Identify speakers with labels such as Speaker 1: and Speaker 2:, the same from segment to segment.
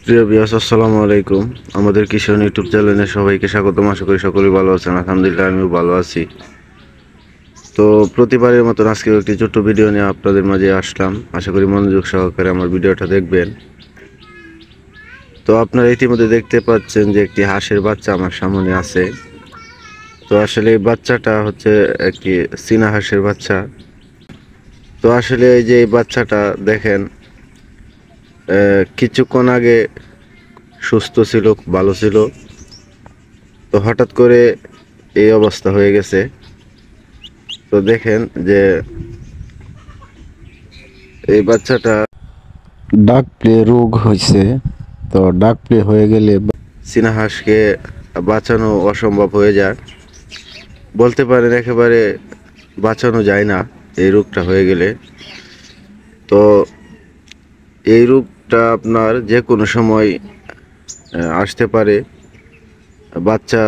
Speaker 1: প্রিয় ভিউয়ার্স, আসসালামু আলাইকুম। আমাদের কিশোর ইউটিউব চ্যানেলে সবাইকে স্বাগতম। আশা করি সকলেই ভালো আছেন। আলহামদুলিল্লাহ, আমিও ভালো আছি। তো প্রতিবারের মতন আজকে একটি ছোট্ট ভিডিও নিয়ে আপনাদের মাঝে আসলাম। আশা করি মনোযোগ সহকারে আমার ভিডিওটা দেখবেন। তো আপনারা ইতিমধ্যে দেখতে পাচ্ছেন যে একটি হাঁসের বাচ্চা আমার সামনে আছে। তো আসলে এই বাচ্চাটা হচ্ছে একটি চীনা হাঁসের বাচ্চা। তো আসলে এই যে এই বাচ্চাটা দেখেন, কিছুক্ষণ আগে সুস্থ ছিল, ভালো ছিল। তো হঠাৎ করে এই অবস্থা হয়ে গেছে। তো দেখেন যে এই বাচ্চাটা ডাক প্লে রোগ হয়েছে। তো ডাক প্লে হয়ে গেলে চীনা হাঁসকে বাঁচানো অসম্ভব হয়ে যায়, বলতে পারেন একেবারে বাঁচানো যায় না এই রোগটা হয়ে গেলে। তো এই রোগটা আপনার যে কোনো সময় আসতে পারে। বাচ্চা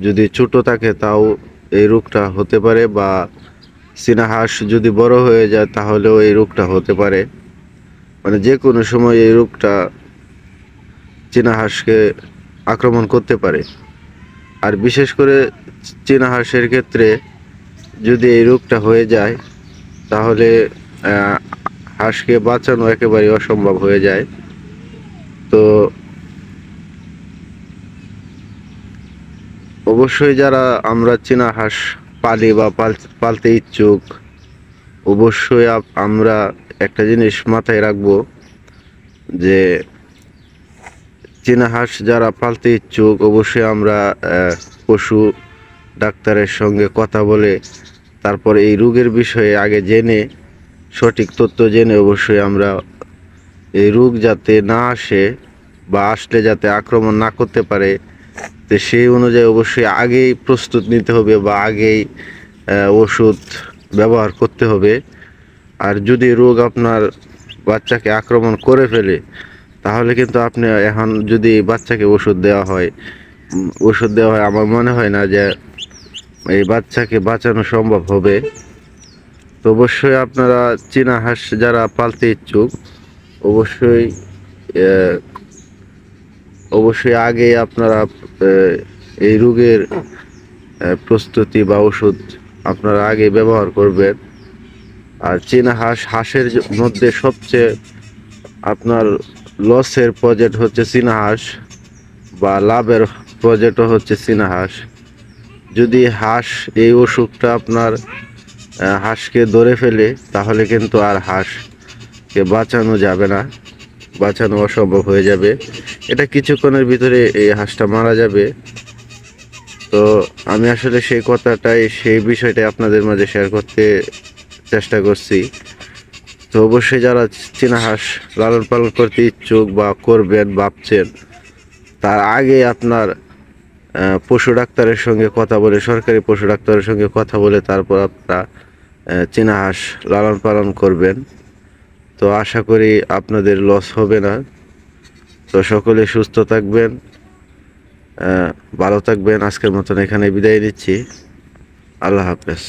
Speaker 1: যদি ছোট থাকে তাও এই রোগটা হতে পারে, বা চীনা হাঁস যদি বড় হয়ে যায় তাহলেও এই রোগটা হতে পারে। মানে যে কোনো সময় এই রোগটা চীনা হাঁসকে আক্রমণ করতে পারে। আর বিশেষ করে চীনা হাঁসের ক্ষেত্রে যদি এই রোগটা হয়ে যায় তাহলে হাঁসকে বাঁচানো একেবারে অসম্ভব হয়ে যায়। তো অবশ্যই যারা আমরা চীনা হাঁস পালি বা পালতে ইচ্ছুক, অবশ্যই আমরা একটা জিনিস মাথায় রাখবো যে চীনা হাঁস যারা পালতে ইচ্ছুক, অবশ্যই আমরা পশু ডাক্তারের সঙ্গে কথা বলে তারপর এই রোগের বিষয়ে আগে জেনে, সঠিক তথ্য জেনে অবশ্যই আমরা এই রোগ যাতে না আসে বা আসলে যাতে আক্রমণ না করতে পারে, তো সেই অনুযায়ী অবশ্যই আগেই প্রস্তুত নিতে হবে বা আগেই ওষুধ ব্যবহার করতে হবে। আর যদি রোগ আপনার বাচ্চাকে আক্রমণ করে ফেলে তাহলে কিন্তু আপনি এখন যদি বাচ্চাকে ওষুধ দেওয়া হয়, আমার মনে হয় না যে এই বাচ্চাকে বাঁচানো সম্ভব হবে। তো অবশ্যই আপনারা চীনা হাঁস যারা পালতে ইচ্ছুক, অবশ্যই অবশ্যই আগে আপনারা এই রোগের প্রস্তুতি বা ওষুধ আপনারা আগে ব্যবহার করবেন। আর চীনা হাঁসের মধ্যে সবচেয়ে আপনার লসের প্রজেক্ট হচ্ছে চীনা হাঁস, বা লাভের প্রজেক্টও হচ্ছে চীনা হাঁস। যদি হাঁস এই অসুখটা আপনার হাঁসকে ধরে ফেলে তাহলে কিন্তু আর হাঁসকে বাঁচানো যাবে না, বাঁচানো অসম্ভব হয়ে যাবে। এটা কিছুক্ষণের ভিতরে এই হাঁসটা মারা যাবে। তো আমি আসলে সেই বিষয়টাই আপনাদের মাঝে শেয়ার করতে চেষ্টা করছি। তো অবশ্যই যারা চীনা হাঁস লালন পালন করতে ইচ্ছুক বা করবেন ভাবছেন, তার আগে আপনার পশু ডাক্তারের সঙ্গে কথা বলে, সরকারি পশু ডাক্তারের সঙ্গে কথা বলে তারপর আপনারা চীনা হাঁস লালন পালন করবেন। তো আশা করি আপনাদের লস হবে না। তো সকলে সুস্থ থাকবেন, ভালো থাকবেন। আজকের মতন এখানে বিদায় নিচ্ছি। আল্লাহ হাফেজ।